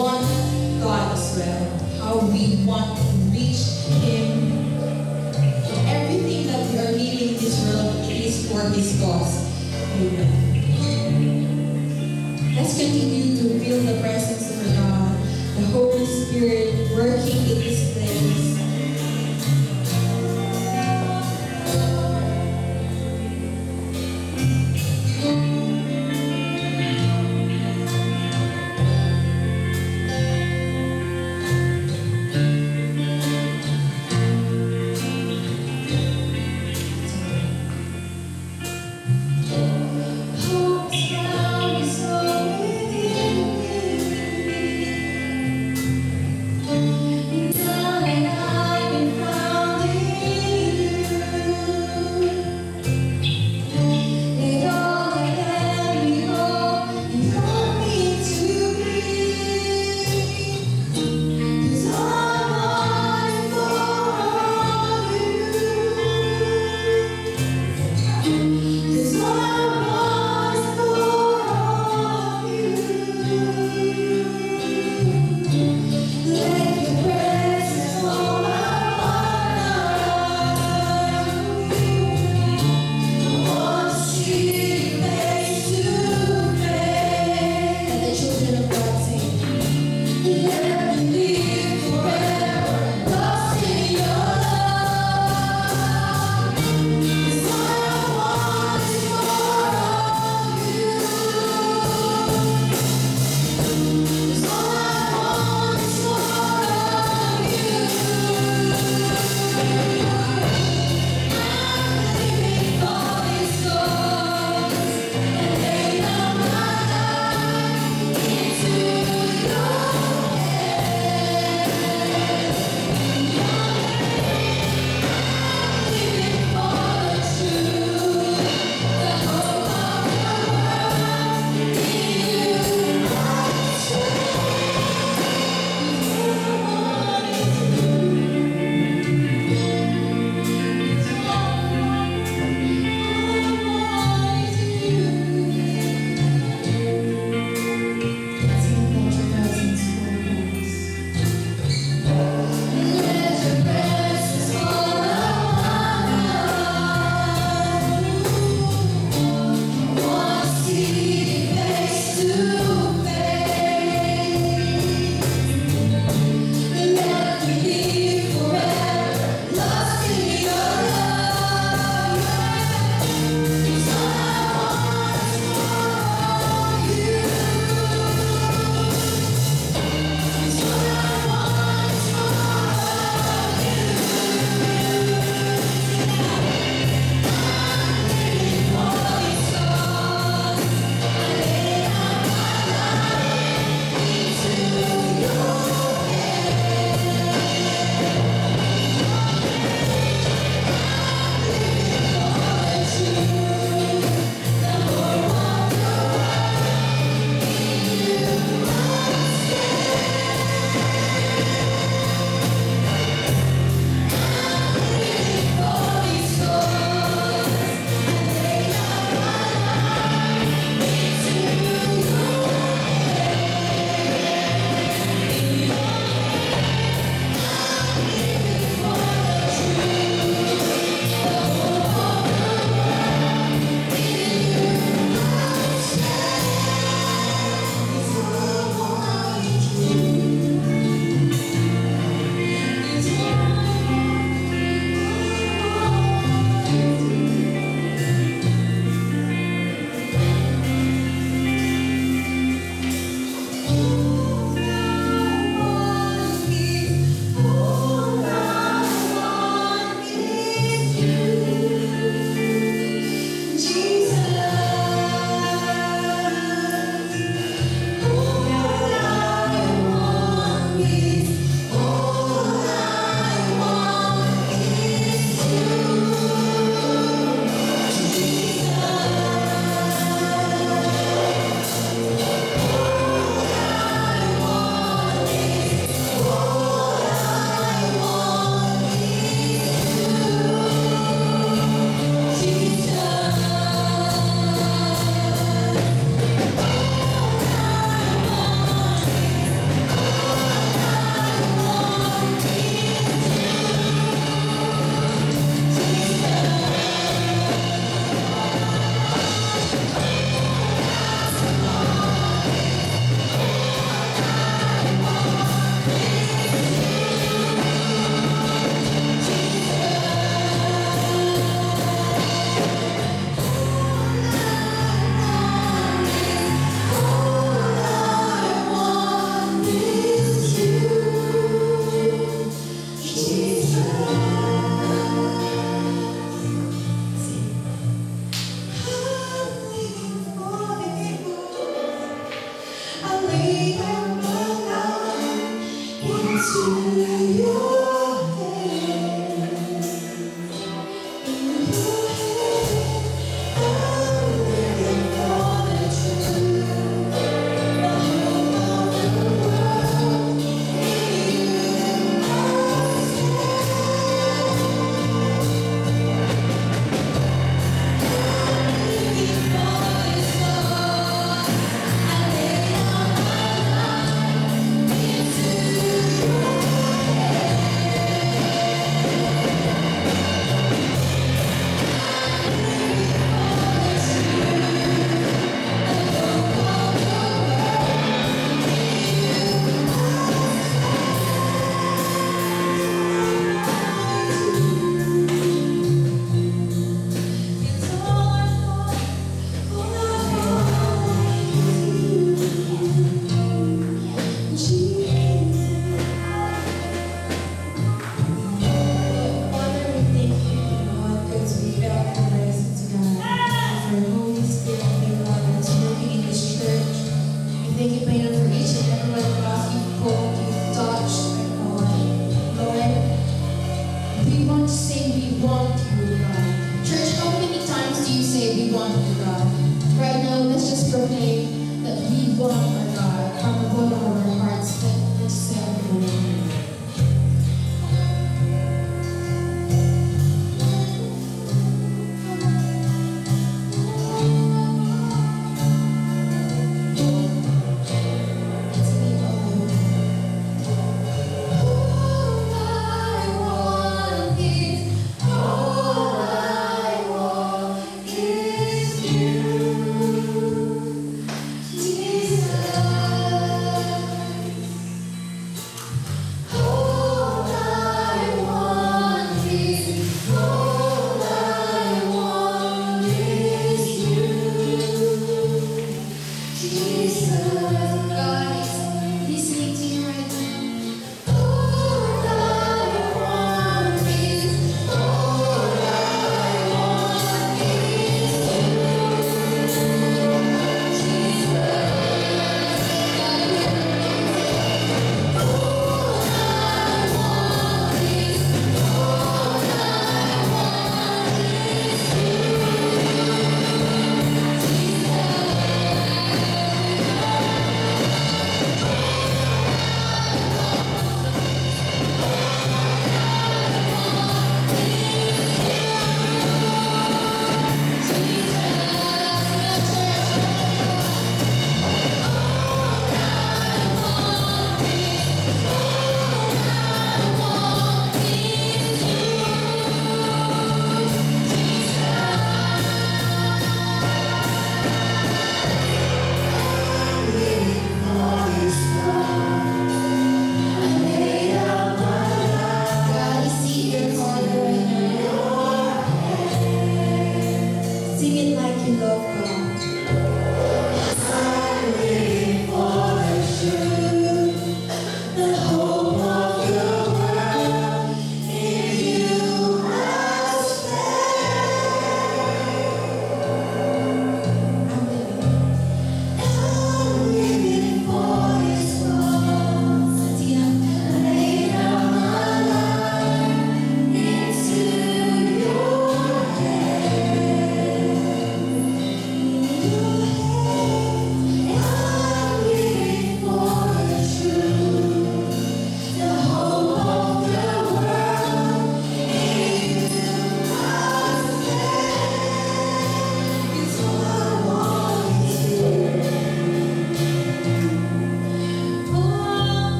want God as well. How we want to reach Him. Everything that we are living in this world is for His cause. Amen. Let's continue to feel the presence of God, the Holy Spirit working in this place. Down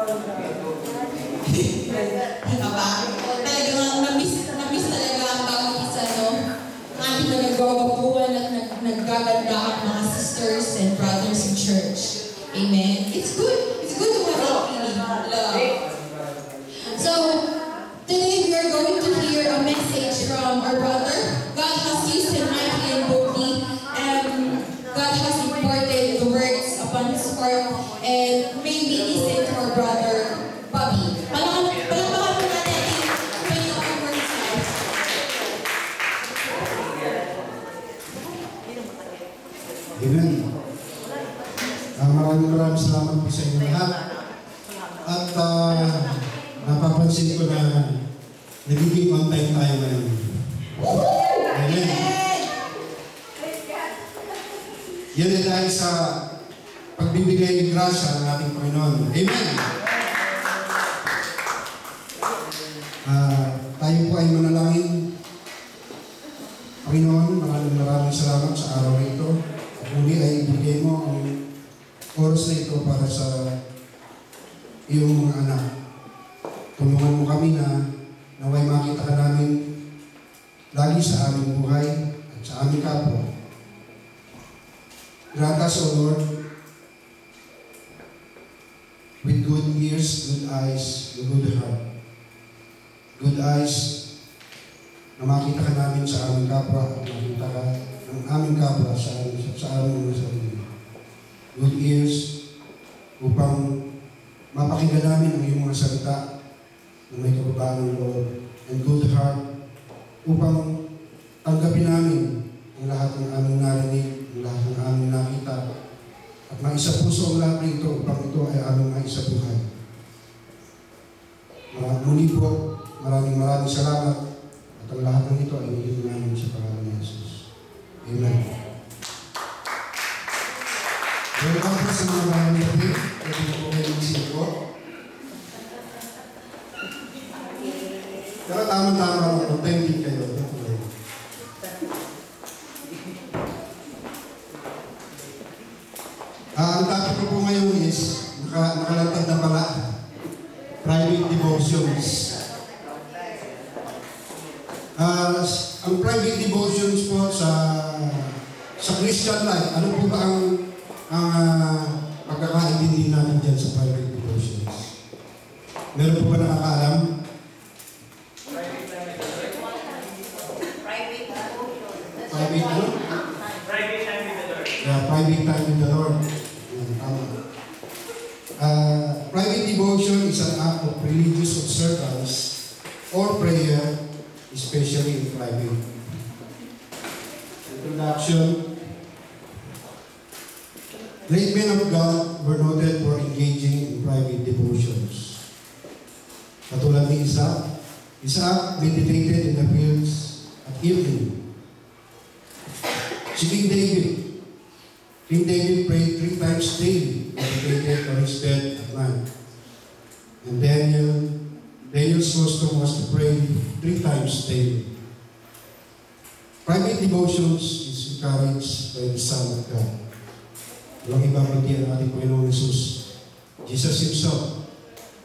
Di ba? Talagang na-miss talaga ang bawat isa, no? Ang ating na nagwawapuan at naggaganda ang mga sisters and brothers in church. Amen? It's good. It's good to have that feeling. Love. So, today we are going to hear a message from our brother. God has used him mightily and boldly, and God has imparted the words upon his heart, and may we listen to our brother, Bobby. Palakpakan po natin yung Panginoon words life. Amen. Maraming salamat po sa inyo lahat. At napapansin ko na nagiging on time tayo ngayon. Amen. Yan ay dahil sa pagbibigay ng grasya ng ating Panginoon. Amen. Tayo po ay manalangin. Panginoon, maraming salamat sa araw na ito. At muli ay ibigay mo ang oras na ito para sa iyong mga anak. Tulungan mo kami na naway makita ka namin lagi sa aming buhay at sa aming kapwa. Grant us, O Lord, with good ears, good eyes, and good heart. Good eyes na makita ka namin sa aming kapwa at makita ka ng aming kapwa sa aming mga sarili. Good ears upang mapakinggan namin ang iyong mga salita na may kababaan ng Lord. And good heart upang tanggapin namin ang lahat ng aming narinig, ang lahat ng aming nakita, at maisapuso ang lahat ng ito upang ito ay aming maisabuhay. Muli po, maraming salamat at ang lahat ng ito ay nilingin namin sa pangalan ni Jesus. Amen. Welcome po sa mga bahay ng gabi. Ito po kayo ng ko. Pero tama-tama lang, authentic kayo. Ang topic ko po ngayon is, nakalantad na pala, private devotions. Ang private devotions po sa Christian life, ano po ba ang pagkakaintindi natin dyan sa private devotions? Meron po ba nakakaalam? Private ano? Private time with the Lord. Yeah, private time with the Lord. Private devotion is an act of religious observance or prayer, especially in private. Introduction. Great men of God were noted for engaging in private devotions. Katulad ni Isaac, Isaac meditated in the fields at evening. Si King David prayed 3 times daily, meditated on his bed at night. And Daniel's custom was to pray 3 times daily. Private devotions is encouraged by the Son of God. Walang ibang hindi ang ating Panginoong Jesus. Jesus Himself.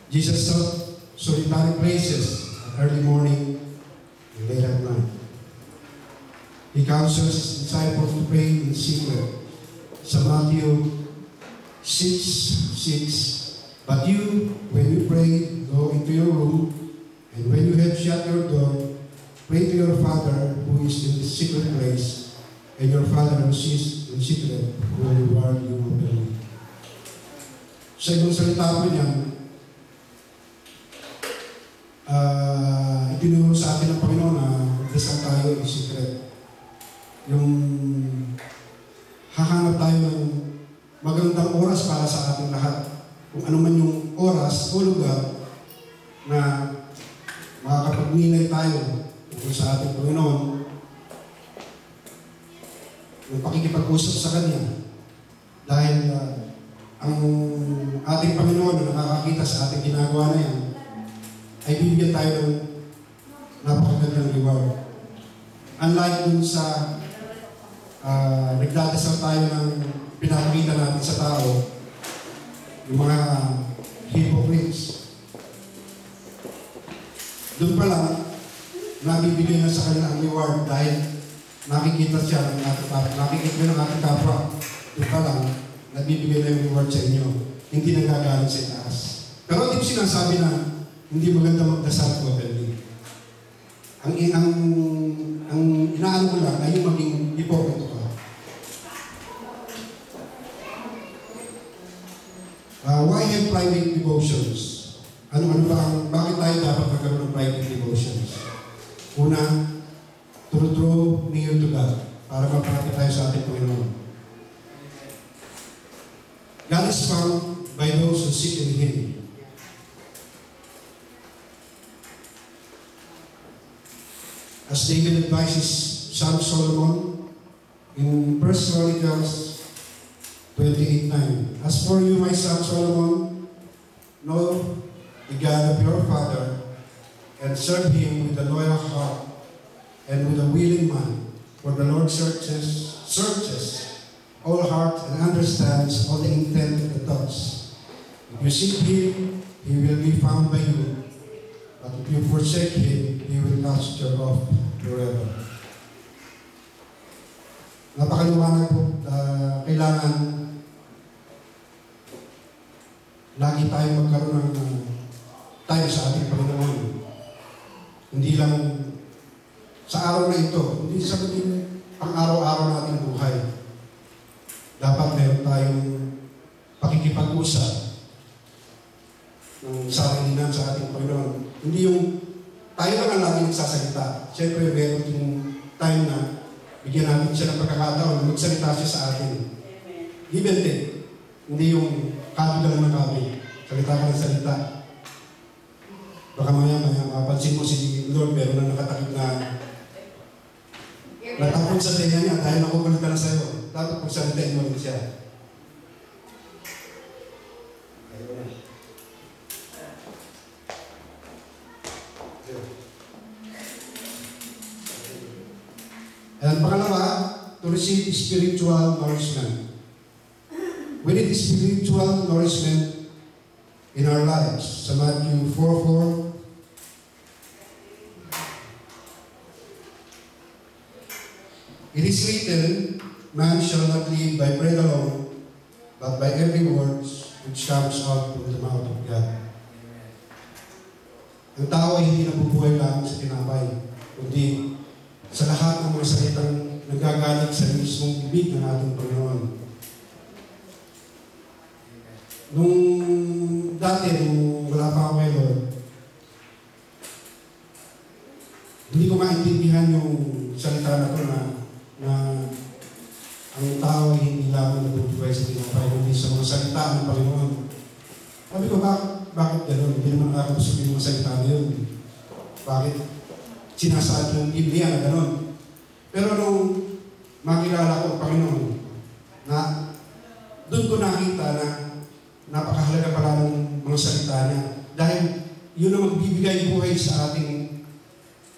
Jesus taught solitary praises at early morning and late at night. He counsels His disciples to pray in secret. Sa Matthew 6:6, but you, when you pray, go into your room, and when you have shut your door, pray to your Father who is in the secret place, and your Father who sees in secret will reward you openly. Sa ibang salita po niyan, itinuro sa atin ng Panginoon na magdasal tayo in secret. Yung hahanap tayo ng magandang oras para sa ating lahat. Kung ano man yung oras o lugar na makakapagninay tayo tungkol sa ating Panginoon, yung pakikipag-usap sa Kanya. Dahil ang ating Panginoon na nakakakita sa ating ginagawa na yan, ay bibigyan tayo ng napakagandang reward. Unlike dun sa nagdadasal tayo ng pinakikita natin sa tao, yung mga hypocrites. Doon pa lang, nabibigay na sa kanila ang reward dahil nakikita siya ng ating kapwa. Nakikita ng ating kapwa. Doon pa lang, nabibigay na yung reward sa inyo. Hindi nagagalit sa itaas. Pero hindi ko sinasabi na hindi maganda magdasal ko, Belly. Ang inaano ko lang ay yung maging hipokrito ka. Why have private devotions? Bakit tayo dapat magkaroon ng private devotions? Una, to draw near to God para mapalapit tayo sa ating Panginoon. God is found by those who seek in Him. As David advises son Solomon in 1 Chronicles 28:9. As for you, my son Solomon, know the God of your father, and serve Him with a loyal heart and with a willing mind. For the Lord searches all heart and understands all the intent of the thoughts. If you seek Him, He will be found by you. But if you forsake Him, He will cast you off forever. Napakaliwanag po, kailangan lagi tayo magkaroon ng time sa ating Panginoon. Hindi lang sa araw na ito, hindi sabihin ang araw-araw nating buhay. Dapat meron tayong pakikipag-usap ng sarilinan sa ating Panginoon. Hindi yung tayo lang ang lagi nagsasalita. Siyempre, meron yung time na bigyan natin siya ng pagkakataon, magsalita siya sa atin. Give and take. Hindi yung copy ka lang ng copy. Salita ka ng salita. Baka maya-maya, mapansin mo si Lord, meron na nakatakip na natapon sa tenga niya dahil nakukulit ka na sa'yo. Dapat pagsalitain mo rin siya. And pangalawa, to receive spiritual nourishment. We need spiritual nourishment in our lives. Sa Matthew 4:4, it is written, man shall not live by bread alone, but by every word which comes out from the mouth of God. Ang tao ay hindi nabubuhay lang sa tinapay, kundi sa lahat ng mga salitang nagagalit sa mismong bibig ng ating Panginoon. Nung wala pa ako kay Lord, hindi ko maintindihan yung salita na ito na ang tao ay hindi lamang nabubuhay sa tinapay, kundi sa mga salita ng Panginoon. Sabi ko, bakit gano'n? Hindi naman ako gusto yung mga salita na yun. Bakit sinasaad ng Biblia na gano'n? Pero nung makilala ko ang Panginoon, na doon ko nakita na napakahalaga pala ng mga salita niya. Dahil yun ang magbibigay buhay sa ating,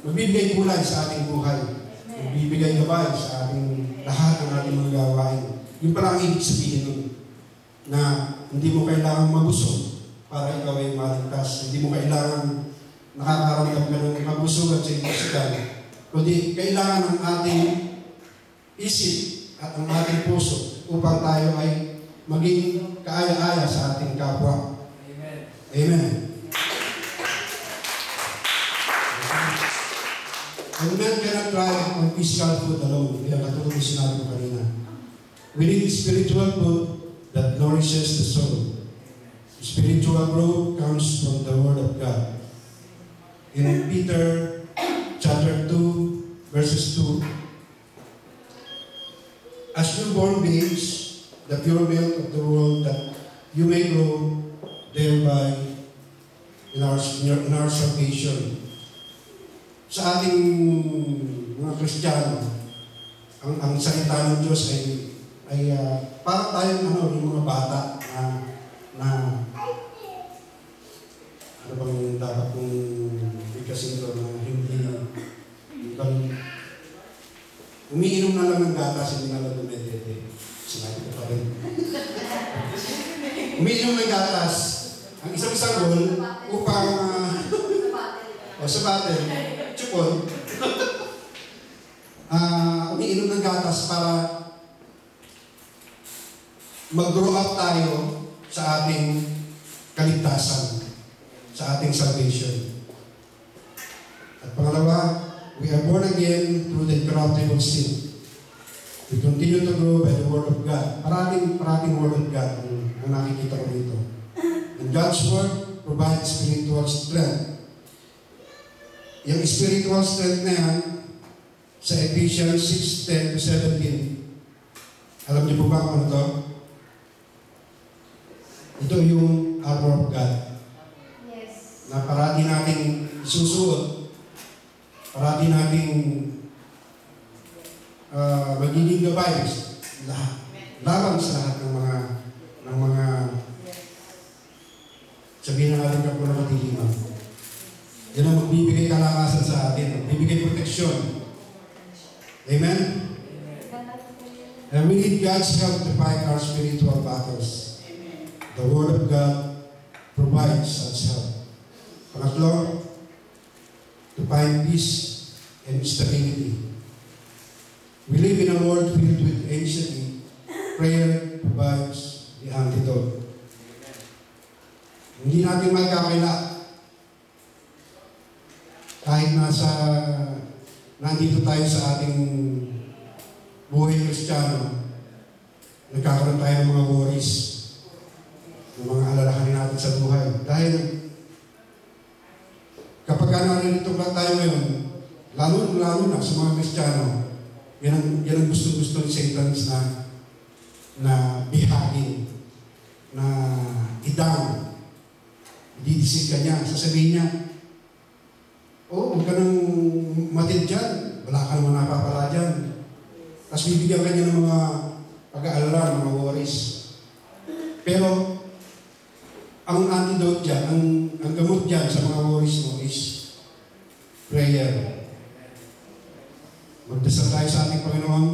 magbibigay kulay sa ating buhay. Magbibigay gabay sa ating lahat ng ating mga gawain. Yung pala ang ibig sabihin nun, na hindi mo kailangan mabusog para ikaw ay maligtas. Hindi mo kailangan nakakaramdam ka ng kabusugan sa iyong sigal. Kundi kailangan ng ating isip at ang ating puso upang tayo ay maging kaaya-aya sa ating kapwa. Amen. Amen. And man cannot thrive on physical food alone. Kaya katulad yung sinabi ko kanina. We need spiritual food that nourishes the soul. Spiritual growth comes from the Word of God. In Peter chapter 2, verses 2, as newborn babes, the pure milk of the world, that you may grow thereby in our salvation. Sa ating mga Kristiyano, ang salita ng Diyos ay para tayong yung mga bata na ano bang dapat kong bigkasin doon na hindi umiinom na lang ng gatas, hindi na lang dumedede. Sinabi ko pa rin. Umiinom ng gatas, ang isang sanggol upang sa battle, tsukon, umiinom ng gatas para mag-grow up tayo sa ating kaligtasan, sa ating salvation. At pangalawa, we are born again through the incorruptible seed. We continue to grow by the Word of God. Parating Word of God ang nakikita ko dito. And God's Word provides spiritual strength. Yung spiritual strength na yan, sa Ephesians 6:10-17. Alam niyo po ba kung ano to? Ito yung armor of God. Yes. Na parati nating susuot, parati nating magiging gabay laban sa lahat ng mga sabihin na natin kapwa na matiliman. Yan ang magbibigay kalakasan sa atin, magbibigay proteksyon. Amen? And we need God's help to fight our spiritual battles. The Word of God provides such help. Pangatlo, to find peace and stability. We live in a world filled with anxiety. Prayer provides the antidote. Hindi natin magkakaila kahit nandito tayo sa ating buhay Kristiyano, nagkakaroon tayo ng mga worries, ng mga alalahanin natin sa buhay. Dahil kapag naririto lang tayo ngayon, lalo na sa mga Kristiyano, yan ang gusto-gusto ni Satan na bihagin, na idang, ididisig ka niya, sasabihin niya, huwag ka nang matid dyan, wala ka naman napapala dyan. Tapos bibigyan ka niya ng mga pag-aalala, mga worries. Pero, ang antidote dyan, ang gamot dyan sa mga worries mo is prayer. Magdasal tayo sa ating Panginoon,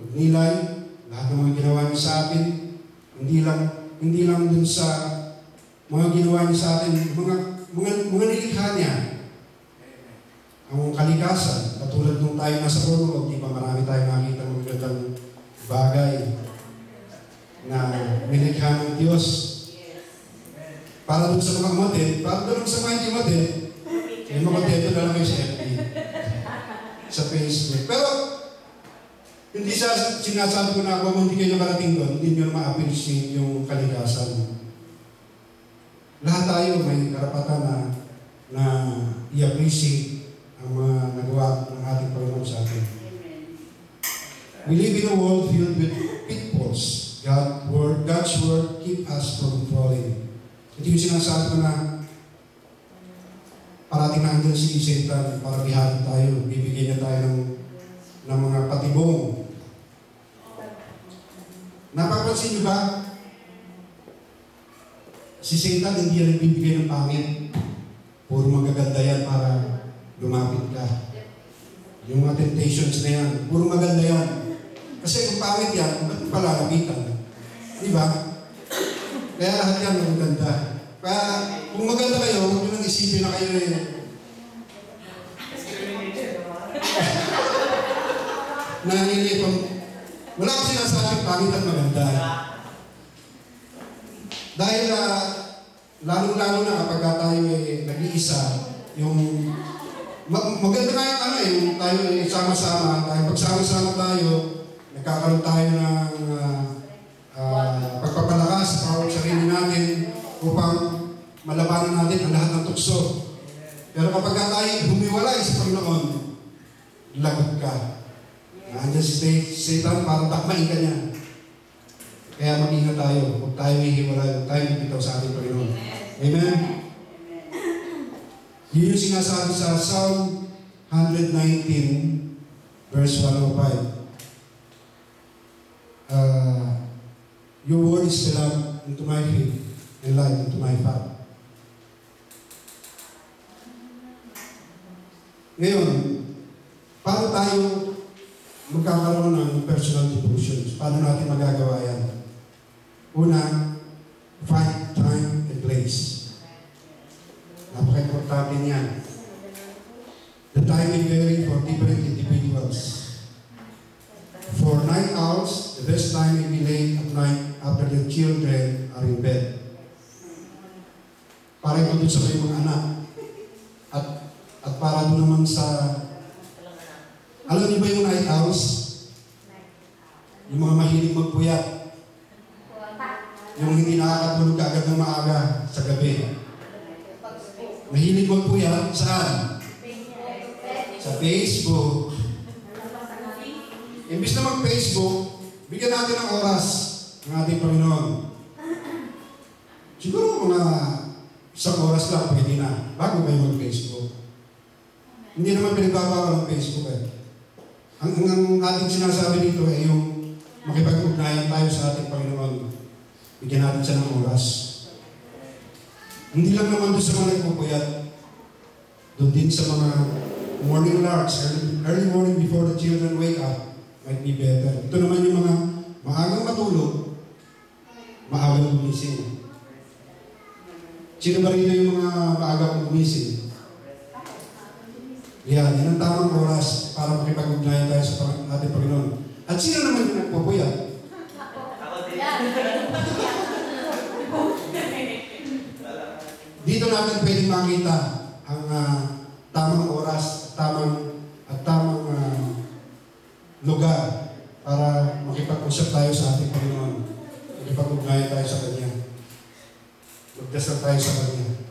magnilay, lahat ng mga ginawa niya sa atin, hindi lang dun sa mga ginawa niya sa atin, mga nilikha niya. Ang kalikasan, katulad nung tayo nasa Purmog, di ba marami tayong nakita ng magandang bagay na nilikha ng Diyos. Para dun sa mga umatid, para dun sa mga hindi umatid, yung mga kontento na lang kayo sa FB, sa Facebook. Pero, hindi sinasabi ko na kung hindi kayo nakarating doon, hindi nyo ma-appreciate yung kalikasan. Lahat tayo may karapatan na i-appreciate ang mga nagawa ng ating Panginoon sa atin. We live in a world filled with pitfalls. God's Word keep us from falling. Ito yung sinasabi ko na parating nandiyan si Satan para bihagin tayo, bibigyan niya tayo ng mga patibong. Napapansin niyo ba? Si Satan hindi yan bibigay ng pangit. Puro magaganda yan para lumapit ka. Yung mga temptations na yan, puro maganda yan. Kasi kung pangit yan, ba't palalapitan? Di ba? Kaya lahat yan magaganda. Kaya kung maganda kayo, huwag nyo nang isipin na kayo nanginipang. Wala akong sinasabing pangit at maganda. Dahil lalo-lalo na kapag tayo nag-iisa, yung maganda nga yung tayo sama-sama, pagsama-sama tayo, nagkakaroon tayo ng pagpapalakas sa sarili natin upang malabanan natin ang lahat ng tukso. Pero kapag tayo humiwalay sa Panginoon, lagot ka. Nandiyan si Satan para takmain ka niya. Kaya mag-ingat tayo. Huwag tayo hihiwalay, huwag tayo bitaw sa ating Panginoon. Amen? Yun yung sinasabi sa Psalm 119, verse 105. Your word is the lamp into my feet and light into my path. Ngayon, paano tayo magkakaroon ng personal devotions? Paano natin magagawa yan? Una, find time and place. importante niyan. The time may vary for different individuals. For night owls, the best time may be late at night after the children are in bed. Para ito doon sa mga anak. At para doon naman sa... Alam niyo ba yung night owls? Yung mga mahilig magpuyat. Yung hindi nakakatulog agad ng maaga sa gabi. Mahilig magpuyat, saan? Sa Facebook. Imbis na mag-Facebook, bigyan natin ng oras ng ating Panginoon. Siguro mga isang oras lang pwede na, bago kayo mag-Facebook. Hindi naman pinagbabawal ng Facebook eh. Ang ating sinasabi dito ay yung makipag-ugnayan tayo sa ating Panginoon. Bigyan natin siya ng oras. Hindi lang naman doon sa mga nagpupuyat, doon din sa mga morning larks, early morning before the children wake up, might be better. Ito naman yung mga maagang matulog, maagang gumising. Sino ba rito yung mga maagang gumising? Yan ang tamang oras para makipag-ugnayan tayo sa ating Panginoon. At sino naman yung nagpupuyat? Dito natin pwedeng makita ang tamang oras, tamang lugar para makipag-usap tayo sa ating Panginoon. Makipag-ugnayan tayo sa Kanya. Magdasal tayo sa Kanya.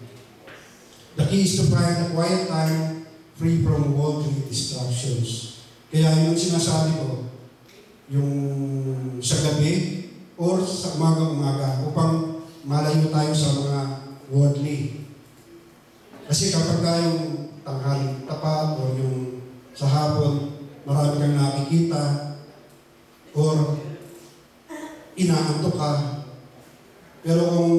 The key is to find a quiet time free from worldly distractions. Kaya yung sinasabi ko, yung sa gabi or sa umaga-umaga upang malayo tayo sa mga worldly. Kasi kapag tayong tanghaling tapat o yung sa hapon, marami kang nakikita or inaantok ka. Pero kung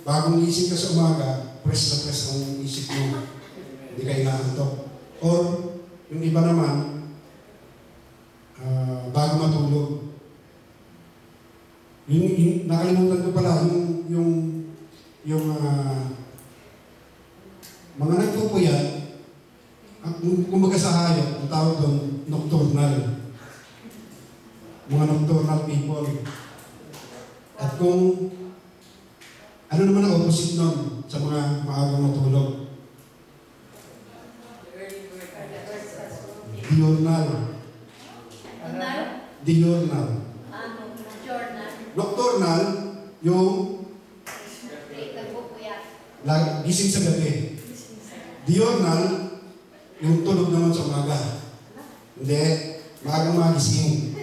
bagong isip ka sa umaga, press na press ang isip mo. Hindi ka inaantok. Or yung iba naman, bago matulog. Yung nakalimutan ko pala, yung mga nagpupuyat, kumbaga sa hayop, ang tawag doon, nocturnal. Mga nocturnal people. At kung ano naman ang opposite nun sa mga maagang matulog? Diurnal. Diurnal. Nocturnal, yung gising sa gabi. Diurnal, yung tulog naman sa umaga. Hindi, maagang magising.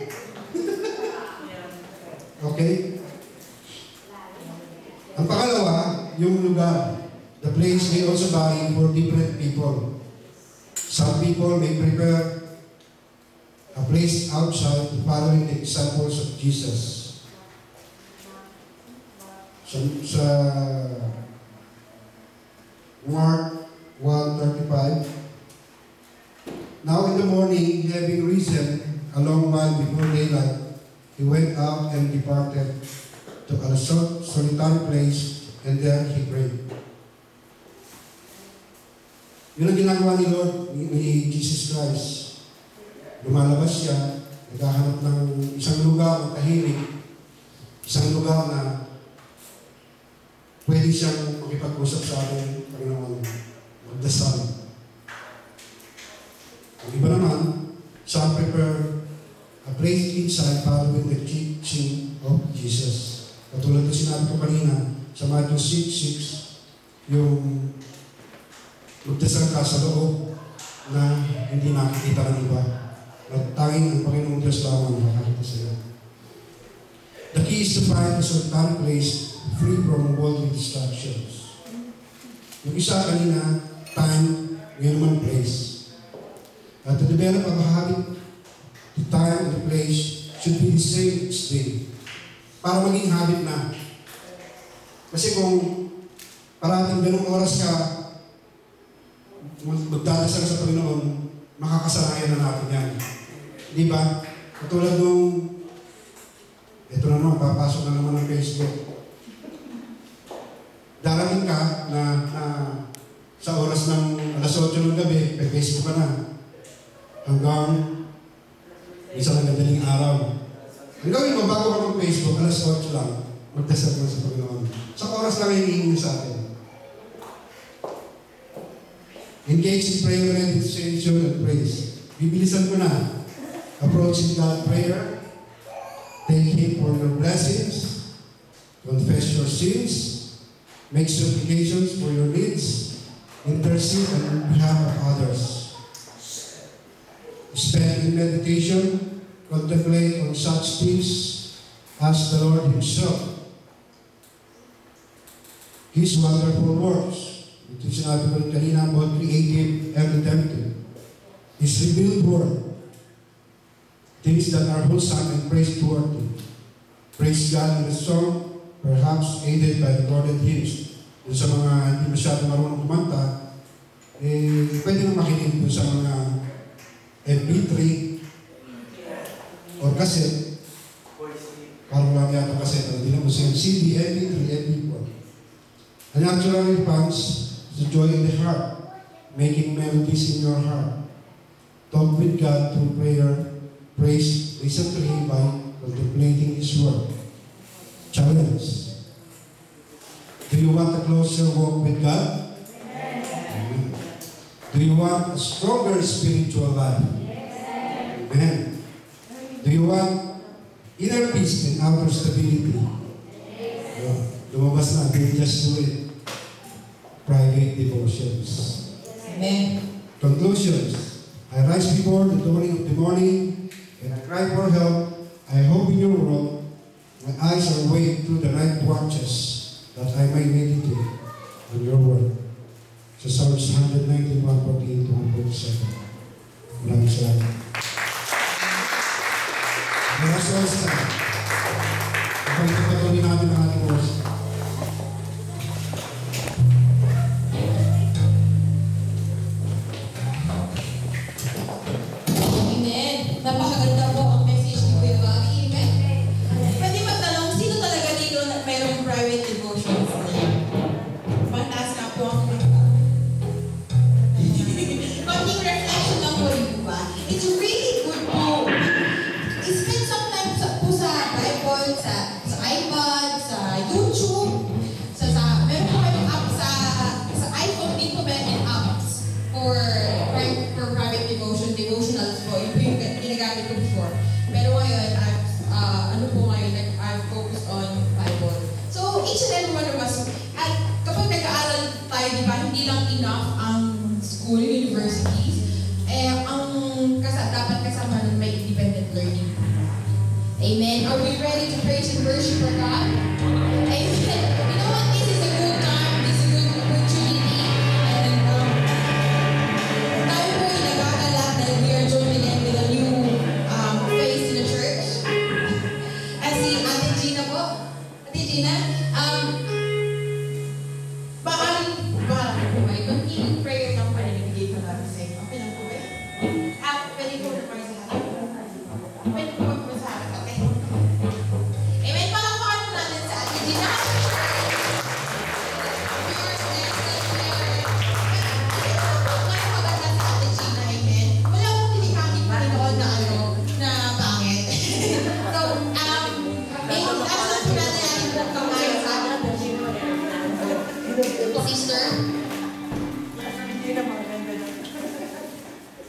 Okay? Ang pangalawa, yung lugar. The place may also vary for different people. Some people may prepare a place outside following the examples of Jesus. Sa Mark 1:35. Now in the morning, having risen a long while before daylight, he went out and departed to a solitary place, and there he prayed. Yun ang ginagawa ni Lord, ni Jesus Christ. Lumalabas siya, naghahanap ng isang lugar ng tahimik, isang lugar na pwede siyang makipag-usap sa ating Panginoon, magdasal. Ang iba naman, some prepare a place inside following the teaching of Jesus. Katulad na sinabi ko kanina, sa Matthew 6:6, yung magdasal ka sa loob na hindi nakikita ng iba. At tanging ang Panginoong Diyos lamang nakakita sa iyo. The key is to find a solitary place free from worldly distractions. Yung isa kanina, time, ngayon naman place. To develop a habit, the time and the place should be the same each day. Para maging habit na. Kasi kung parating ganung oras ka, magdadasal sa Panginoon, makakasanayan na natin yan. Di ba? Katulad nung, ito na naman, papasok na naman ng Facebook. Darating ka na sa oras ng alas 8 ng gabi, may Facebook ka na. Hanggang isang nagadaling araw. Ang gawin mo, bago ka mag-Facebook, alas 8 lang, magdasal mo sa Panginoon. Sa oras lang hinihingi sa atin. Engage in prayer and intercession and praise. Bibilisan ko na. Approaching God prayer. Thank Him for your blessings. Confess your sins. Make supplications for your needs. Intercede on behalf of others. Spend in meditation. Contemplate on such things as the Lord Himself. His wonderful works. Ito yung sinabi ko kanina about creative and redemptive. His revealed word. Things that are wholesome and praiseworthy. Praise God in the song, perhaps aided by recorded hymns. Yung sa mga hindi masyado marunong kumanta, pwede nang makinig dun sa mga MP3 or cassette. Parang lang yata cassette, hindi naman siya CD, MP3, MP4. A natural response is joy in the heart, making melodies in your heart. Talk with God through prayer, praise, listen to Him by contemplating His word. Challenge. Do you want a closer walk with God? Amen. Do you want a stronger spiritual life? Amen. Do you want inner peace and outer stability? Lumabas na, they just do it. Private devotions. Amen. Conclusions. I rise before the dawning of the morning and I cry for help. I hope in your world. My eyes are awake through the night watches that I may meditate on your word. Sa Psalms 119, 114 to 147. Maraming salamat. Let us all stand. Ipagpapatuloy natin ang ating worship. Napakaganda po ang message ni Kuya Bobby. Amen. Pwede magtanong, sino talaga dito na mayroong private devotions? Mataas na po ang konting reflection lang po rin ba? It's really good po. Spend some time po sa Bible, sa iPad, sa YouTube, meron po kayong app sa iPhone din po meron apps for private devotionals po. Yung ginagamit ko before. Pero ngayon, I've focused on Bible. So, each and every one of us, at kapag nag-aaral tayo, di ba, hindi lang enough ang school, universities, dapat kasama nun may independent learning. Amen. Are we ready to praise and worship our God? Amen. You know what? This is a good time. This is a good opportunity. And tayo po ay nag-aalala that we are joining in with a new phase in the church. As si Ate Gina po. Ate Gina, baka po ba? Yung prayer lang pa nilibigay ko natin sa inyo. Okay lang po ba? Pwede po na pa sa harap. Pwede po po sa harap. Okay. Amen. Palakpakan po natin sa Ate Gina. Sister.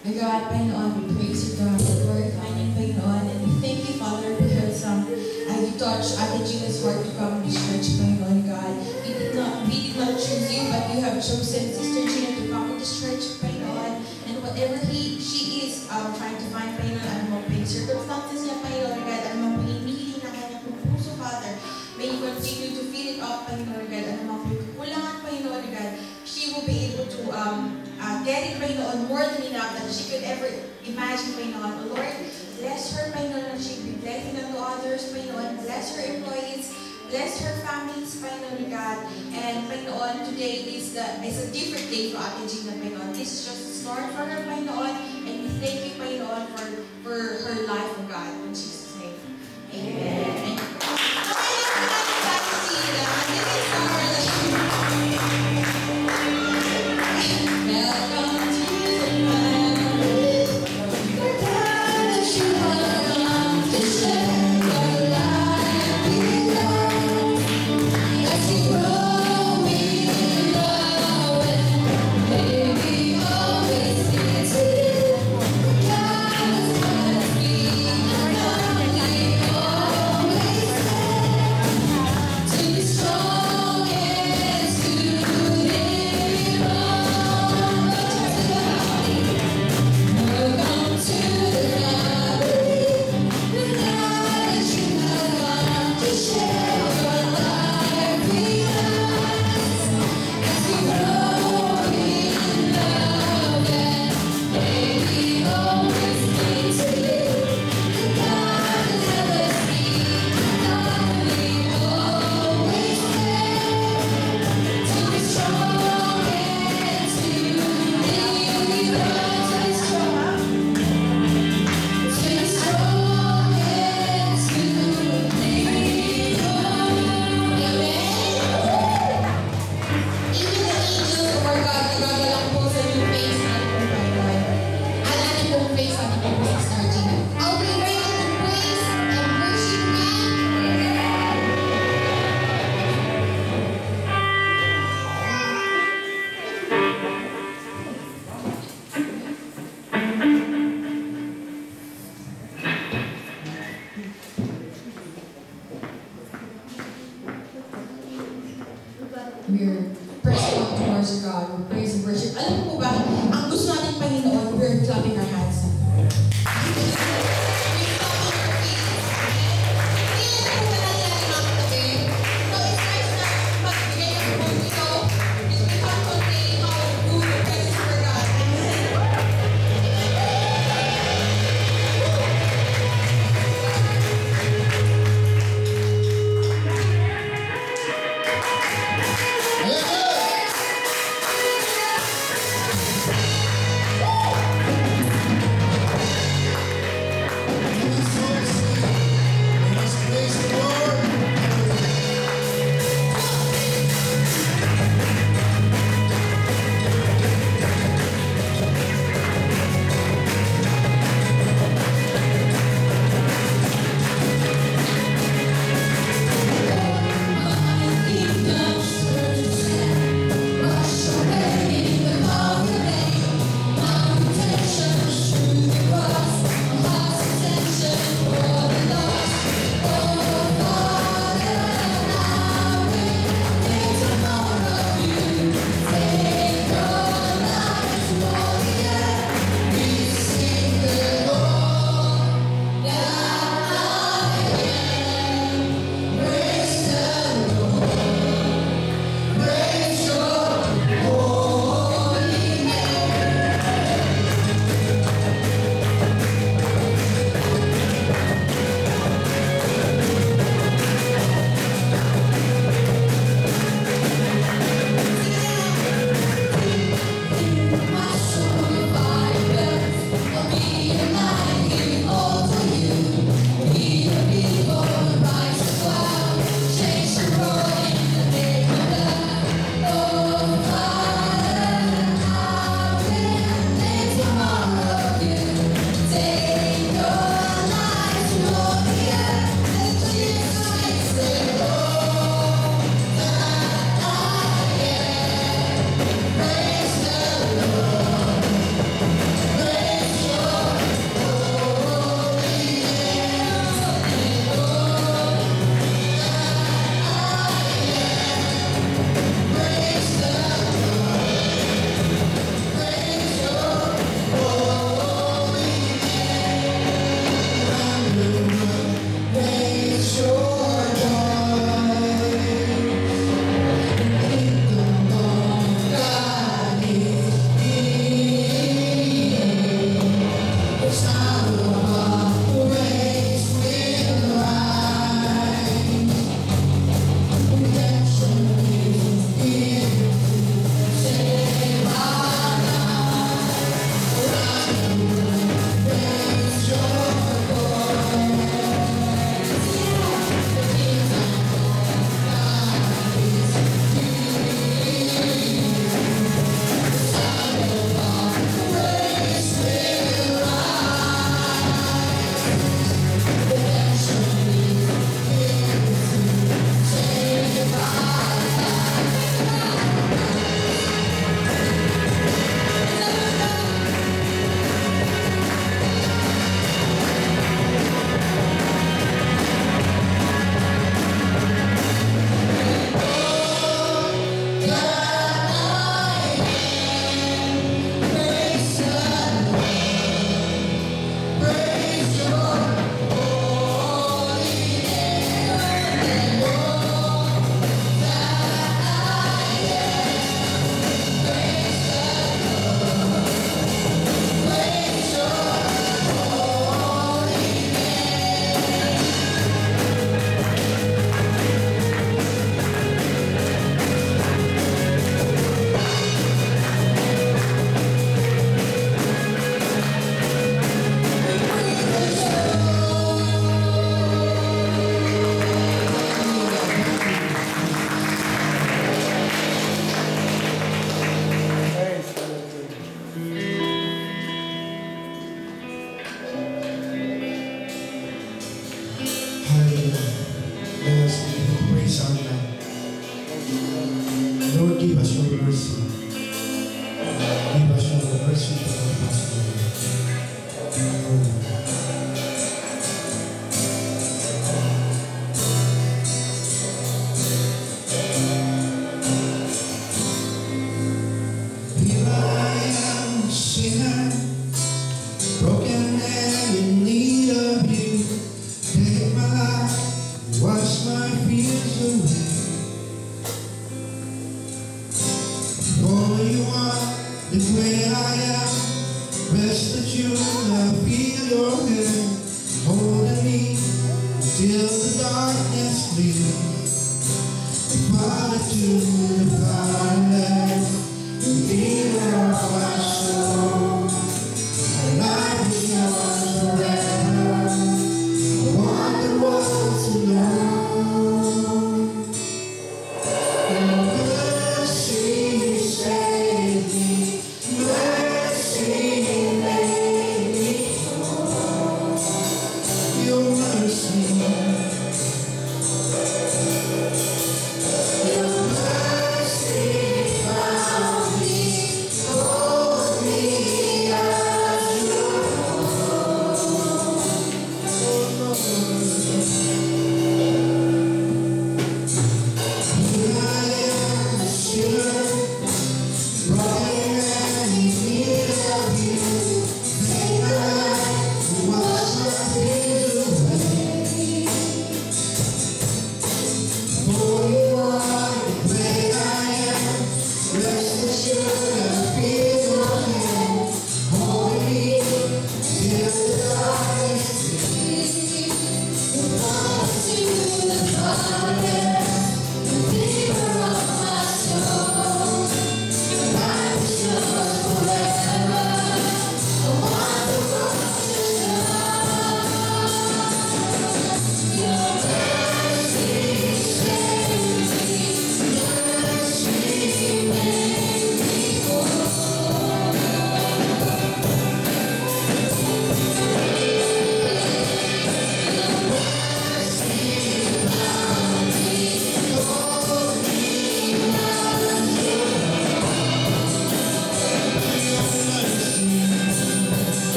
My God, Panginoon, we praise you, God, we glorify you, Panginoon, and we thank you, Father, because as you touched Ate Gina's heart to come to this church, Panginoon, God, we did not choose you, but you have chosen Sister Gina to come to this church, Panginoon, and whatever she is trying to find, Panginoon, ano mo pa yung circumstances niya, Panginoon, God, ano mo pa yung hinihiling na kanyang puso, Father, may you continue to fill it up, Panginoon, God, ano mo pa yung kulangan, Panginoon, God, she will be able to get it, Panginoon, more than enough that she could ever imagine, Panginoon. Lord, bless her, Panginoon, and she be blessing unto others, Panginoon. Bless her employees, bless her families, Panginoon, God. And, Panginoon, today is a different day for Ate Gina, Panginoon. This is just a start for her, Panginoon, and we thank you, Panginoon, for her life, oh God. In Jesus' name, amen. I am. Rest assured I feel your hand holding me till the darkness leaves. Father to the Father, Redeemer of my soul, and I was yours forever. I want the world to know. Mercy saved me, mercy made me whole. Your mercy. Your mercy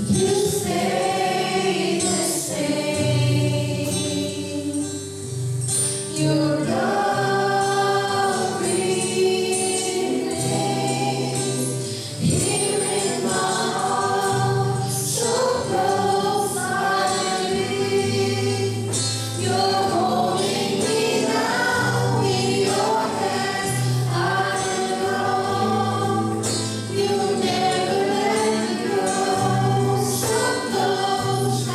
You stay the same. Your love remains here in my heart, so close I live. You're holding me now in your hands. I belong. You never let me go. So close I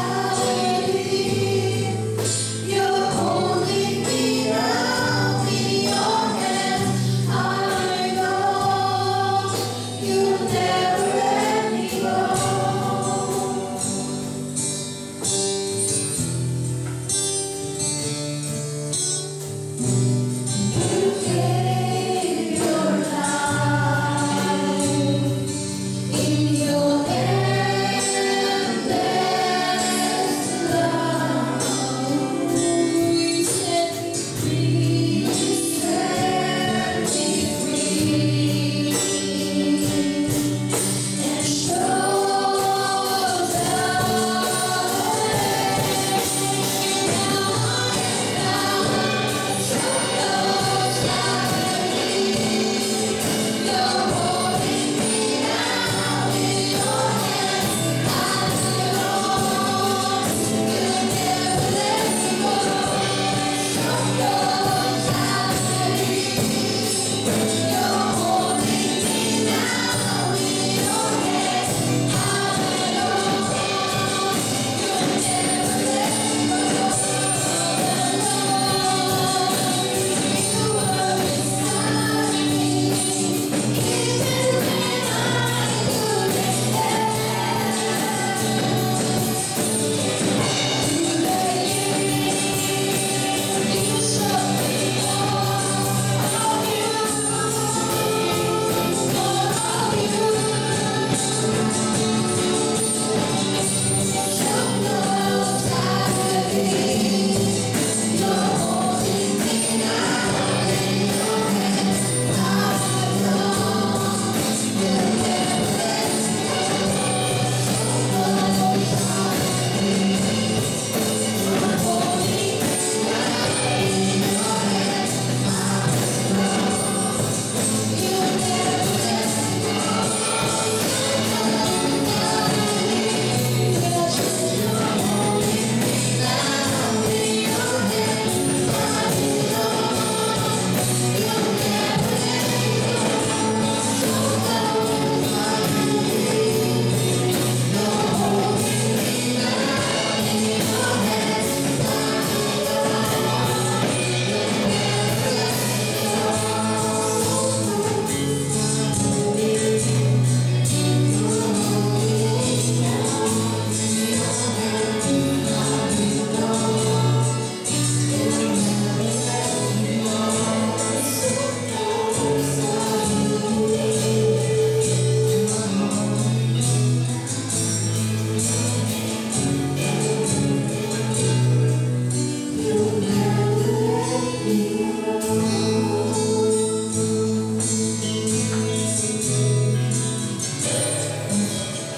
live. You're holding me now in your hands. I belong. You never let me go. You gave your life in your endless love. You set me free, and showed the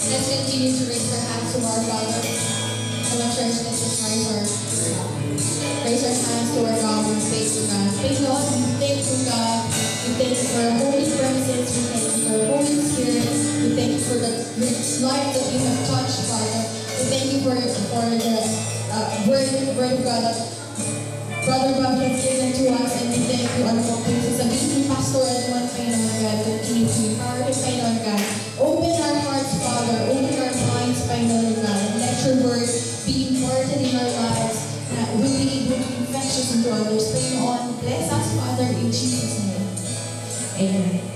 Let's continue to raise our hands to our Father. Come on, church, let's just raise our hands to our God and say to God. Thank you, Lord. We thank you, God. We thank you for our holy presence. We thank you for our Holy Spirit. We thank you for the life that you have touched, Father. We thank you for the word of God that Brother Bobby has given to us, and we thank you, ano po, sa meeting pastoral naman, Panginoon God, continue to empower him, Panginoon God. Open our hearts, Father, open our minds, Panginoon God, and let your word be imparted in our lives, that we will be able to infectious into others. Panginoon, bless us, Father, in Jesus' name. Amen.